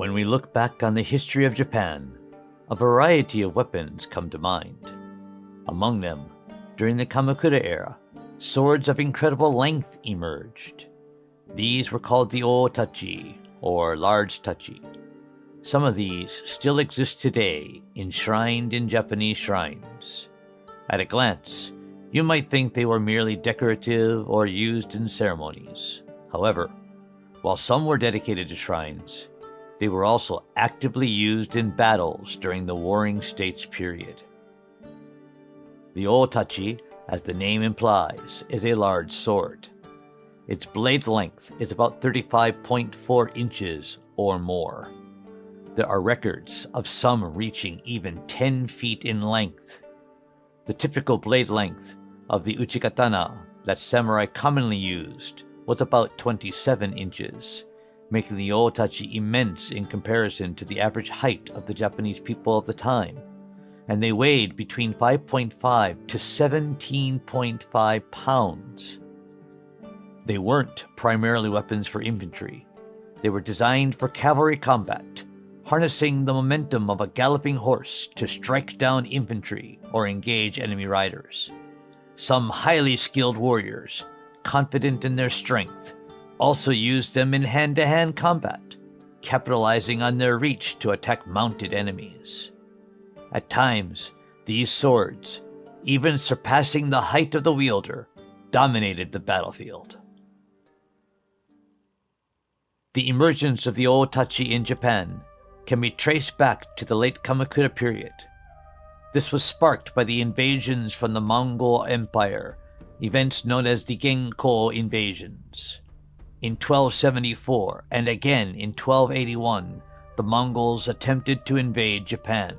When we look back on the history of Japan, a variety of weapons come to mind. Among them, during the Kamakura era, swords of incredible length emerged. These were called the Ōdachi, or large tachi. Some of these still exist today, enshrined in Japanese shrines. At a glance, you might think they were merely decorative or used in ceremonies. However, while some were dedicated to shrines, they were also actively used in battles during the Warring States period. The Ōdachi, as the name implies, is a large sword. Its blade length is about 35.4 inches or more. There are records of some reaching even 10 feet in length. The typical blade length of the Katana that samurai commonly used was about 27 inches, making the Ōdachi immense in comparison to the average height of the Japanese people of the time, and they weighed between 5.5 to 17.5 pounds. They weren't primarily weapons for infantry. They were designed for cavalry combat, harnessing the momentum of a galloping horse to strike down infantry or engage enemy riders. Some highly skilled warriors, confident in their strength, also used them in hand-to-hand combat, capitalizing on their reach to attack mounted enemies. At times, these swords, even surpassing the height of the wielder, dominated the battlefield. The emergence of the Ōdachi in Japan can be traced back to the late Kamakura period. This was sparked by the invasions from the Mongol Empire, events known as the Genko invasions. In 1274 and again in 1281, the Mongols attempted to invade Japan.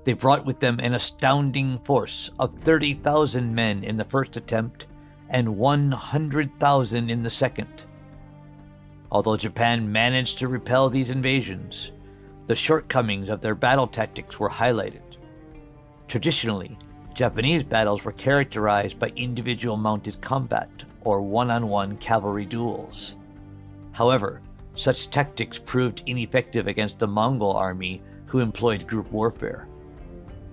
They brought with them an astounding force of 30,000 men in the first attempt and 100,000 in the second. Although Japan managed to repel these invasions, the shortcomings of their battle tactics were highlighted. Traditionally, Japanese battles were characterized by individual mounted combat or one-on-one cavalry duels. However, such tactics proved ineffective against the Mongol army who employed group warfare.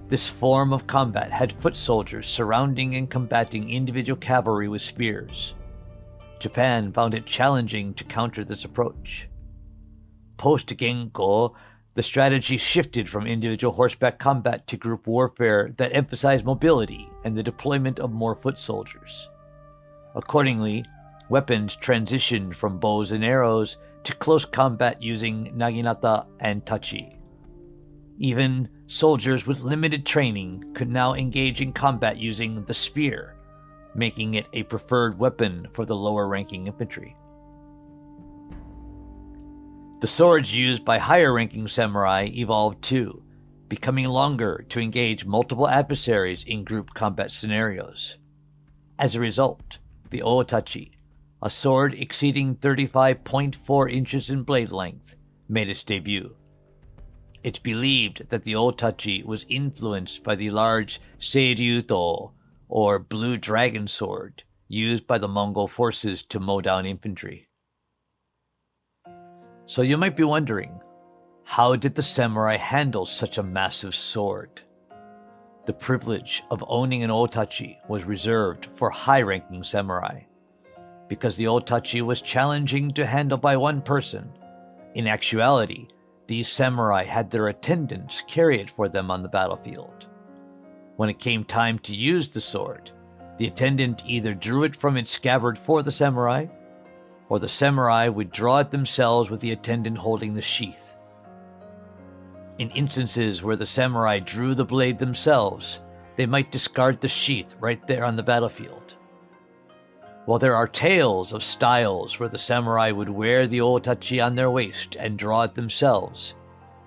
This form of combat had foot soldiers surrounding and combating individual cavalry with spears. Japan found it challenging to counter this approach. Post-Genko, the strategy shifted from individual horseback combat to group warfare that emphasized mobility and the deployment of more foot soldiers. Accordingly, weapons transitioned from bows and arrows to close combat using naginata and tachi. Even soldiers with limited training could now engage in combat using the spear, making it a preferred weapon for the lower-ranking infantry. The swords used by higher-ranking samurai evolved too, becoming longer to engage multiple adversaries in group combat scenarios. As a result, the Ōdachi, a sword exceeding 35.4 inches in blade length, made its debut. It's believed that the Ōdachi was influenced by the large Seiryuto, or blue dragon sword, used by the Mongol forces to mow down infantry. So you might be wondering, how did the samurai handle such a massive sword? The privilege of owning an Ōdachi was reserved for high-ranking samurai. Because the Ōdachi was challenging to handle by one person, in actuality, these samurai had their attendants carry it for them on the battlefield. When it came time to use the sword, the attendant either drew it from its scabbard for the samurai, or the samurai would draw it themselves with the attendant holding the sheath. In instances where the samurai drew the blade themselves, they might discard the sheath right there on the battlefield. While there are tales of styles where the samurai would wear the Ōdachi on their waist and draw it themselves,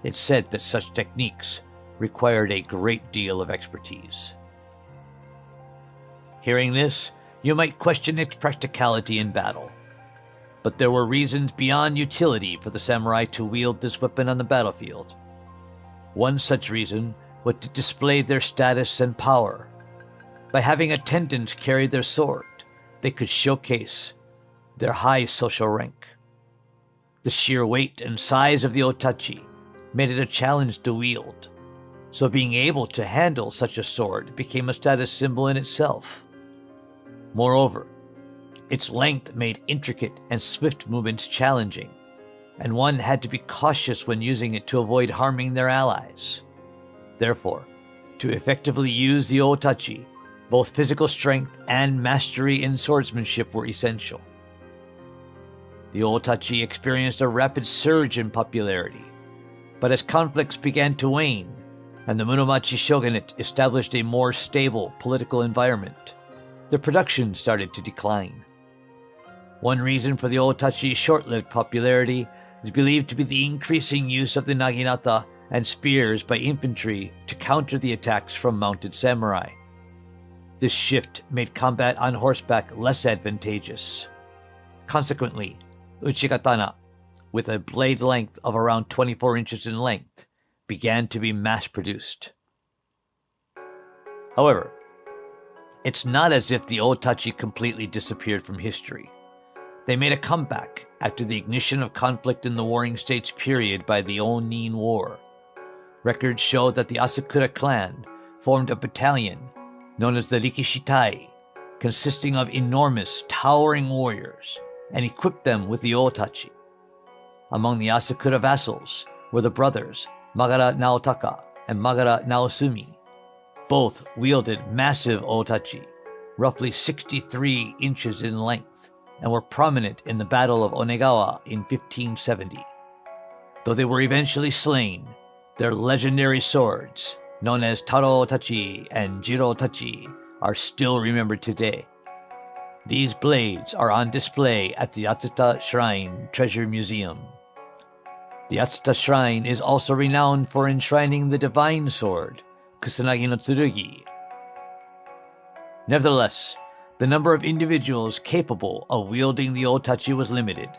it's said that such techniques required a great deal of expertise. Hearing this, you might question its practicality in battle. But there were reasons beyond utility for the samurai to wield this weapon on the battlefield. One such reason was to display their status and power. By having attendants carry their sword, they could showcase their high social rank. The sheer weight and size of the Ōdachi made it a challenge to wield, so being able to handle such a sword became a status symbol in itself. Moreover, its length made intricate and swift movements challenging, and one had to be cautious when using it to avoid harming their allies. Therefore, to effectively use the Ōdachi, both physical strength and mastery in swordsmanship were essential. The Ōdachi experienced a rapid surge in popularity, but as conflicts began to wane and the Muromachi shogunate established a more stable political environment, the production started to decline. One reason for the Ōdachi's short-lived popularity is believed to be the increasing use of the naginata and spears by infantry to counter the attacks from mounted samurai. This shift made combat on horseback less advantageous. Consequently, Katana, with a blade length of around 24 inches in length, began to be mass-produced. However, it's not as if the Ōdachi completely disappeared from history. They made a comeback after the ignition of conflict in the Warring States period by the Onin War. Records show that the Asakura clan formed a battalion known as the Rikishitai, consisting of enormous, towering warriors, and equipped them with the Ōdachi. Among the Asakura vassals were the brothers Magara Naotaka and Magara Naosumi. Both wielded massive Ōdachi, roughly 63 inches in length, and were prominent in the Battle of Onegawa in 1570. Though they were eventually slain, their legendary swords, known as Taro Ōdachi and Jiro Ōdachi, are still remembered today. These blades are on display at the Atsuta Shrine Treasure Museum. The Atsuta Shrine is also renowned for enshrining the divine sword, Kusanagi no Tsurugi. Nevertheless, the number of individuals capable of wielding the Ōdachi was limited,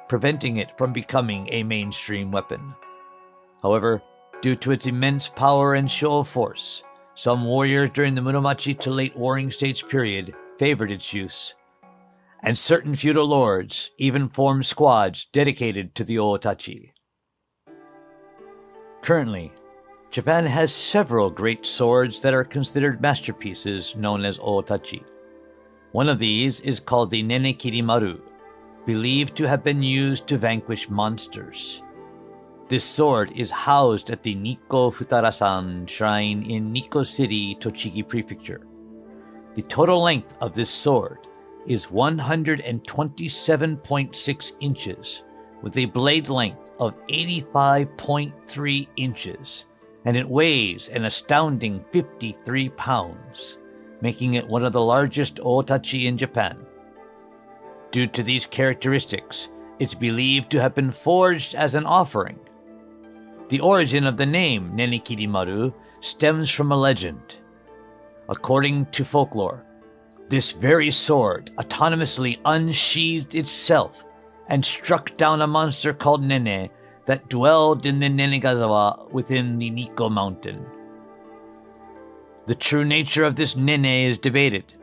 preventing it from becoming a mainstream weapon. However, due to its immense power and show of force, some warriors during the Muromachi to late Warring States period favored its use, and certain feudal lords even formed squads dedicated to the Ōdachi. Currently, Japan has several great swords that are considered masterpieces known as Ōdachi. One of these is called the Nene Kirimaru, believed to have been used to vanquish monsters. This sword is housed at the Nikko Futarasan Shrine in Nikko City, Tochigi Prefecture. The total length of this sword is 127.6 inches, with a blade length of 85.3 inches, and it weighs an astounding 53 pounds, making it one of the largest Ōdachi in Japan. Due to these characteristics, it's believed to have been forged as an offering. The origin of the name Nene Kirimaru stems from a legend. According to folklore, this very sword autonomously unsheathed itself and struck down a monster called Nene that dwelled in the Nenegazawa within the Nikko mountain. The true nature of this Nene is debated.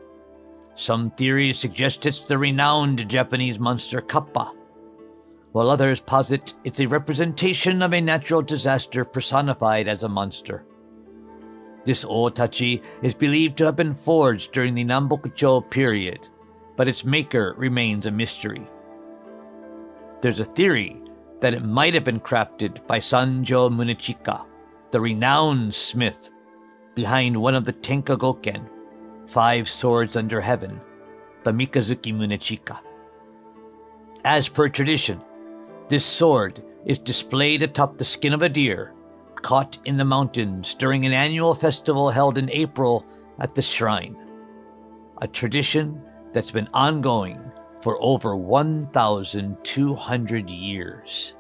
Some theories suggest it's the renowned Japanese monster Kappa, while others posit it's a representation of a natural disaster personified as a monster. This Ōdachi is believed to have been forged during the Nambokucho period, but its maker remains a mystery. There's a theory that it might have been crafted by Sanjo Munechika, the renowned smith behind one of the Tenka Goken, 5 swords under heaven, the Mikazuki Munechika. As per tradition, this sword is displayed atop the skin of a deer, caught in the mountains during an annual festival held in April at the shrine, a tradition that's been ongoing for over 1,200 years.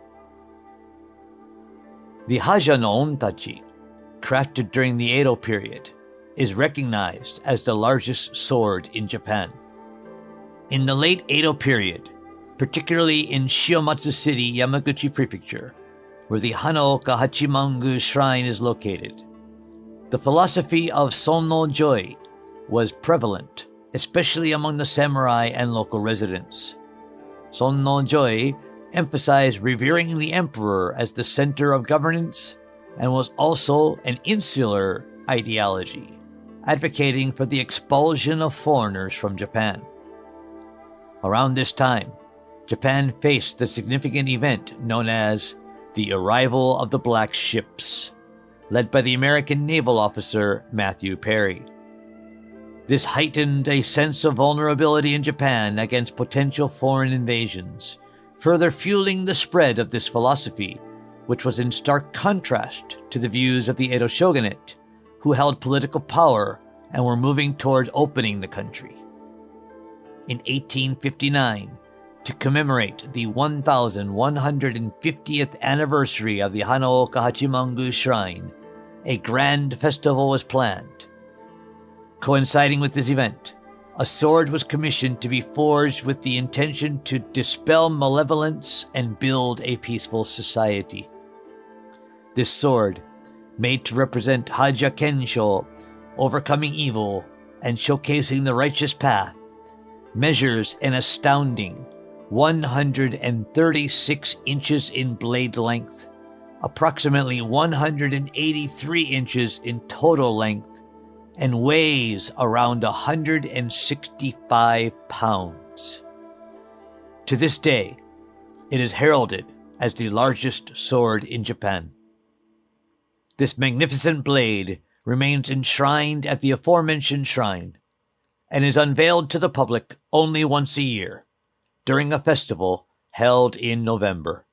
The Haja no Ontachi, crafted during the Edo period, is recognized as the largest sword in Japan. In the late Edo period, particularly in Shiomatsu City, Yamaguchi Prefecture, where the Hanaoka Hachimangu Shrine is located, the philosophy of Sonno Joi was prevalent, especially among the samurai and local residents. Sonno Joi emphasized revering the emperor as the center of governance and was also an insular ideology, advocating for the expulsion of foreigners from Japan. Around this time, Japan faced the significant event known as the arrival of the Black Ships, led by the American naval officer Matthew Perry. This heightened a sense of vulnerability in Japan against potential foreign invasions, further fueling the spread of this philosophy, which was in stark contrast to the views of the Edo shogunate, who held political power and were moving towards opening the country. In 1859, to commemorate the 1150th anniversary of the Hanaoka Hachimangu Shrine, a grand festival was planned. Coinciding with this event, a sword was commissioned to be forged with the intention to dispel malevolence and build a peaceful society. This sword, made to represent Haja Kensho, overcoming evil and showcasing the righteous path, measures an astounding 136 inches in blade length, approximately 183 inches in total length, and weighs around 165 pounds. To this day, it is heralded as the largest sword in Japan. This magnificent blade remains enshrined at the aforementioned shrine and is unveiled to the public only once a year, during a festival held in November.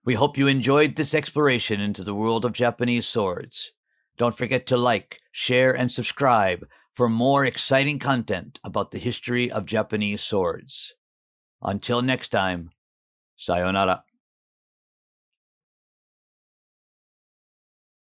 We hope you enjoyed this exploration into the world of Japanese swords. Don't forget to like, share, and subscribe for more exciting content about the history of Japanese swords. Until next time, sayonara.